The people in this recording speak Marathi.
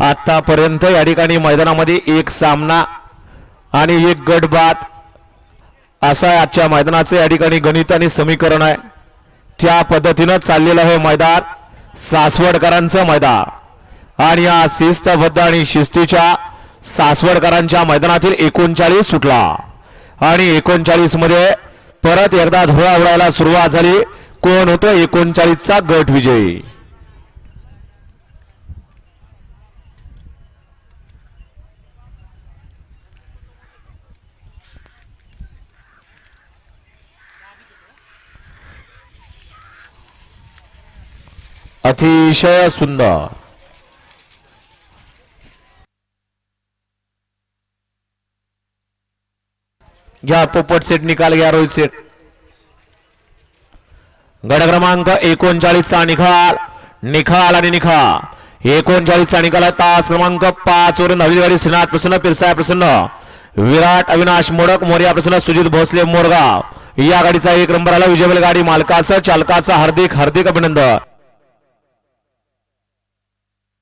आतापर्यंत या ठिकाणी मैदानामध्ये एक सामना आणि एक गट बाद असा आजच्या मैदानाचे या ठिकाणी गणित आणि समीकरण आहे। त्या पद्धतीने चाललेलं हे मैदान सासवडकरांचं मैदान आणि या शिस्तबद्ध आणि शिस्तीच्या सासवडकरांच्या मैदानातील 39 सुटला आणि 39 मध्ये परत एकदा धुळा उडायला सुरुवात झाली। कोण होतो 39 चा गट विजयी? अतिशय सुंदर घ्या पोपट सेट निकाल घ्या रोहित सेट। गट क्रमांक 39 चा निकाल आणि निकाल 39 चा निकाल तास क्रमांक 5 वरून हवेलीवाडी श्रीनाथ प्रसन्न पिरसाय प्रसन्न विराट अविनाश मोडक मोर्या प्रसन्न सुजित भोसले मोरगाव या गाडीचा 1 नंबर आला। विजयबल गाडी मालकाचं चालकाचं हार्दिक अभिनंदन।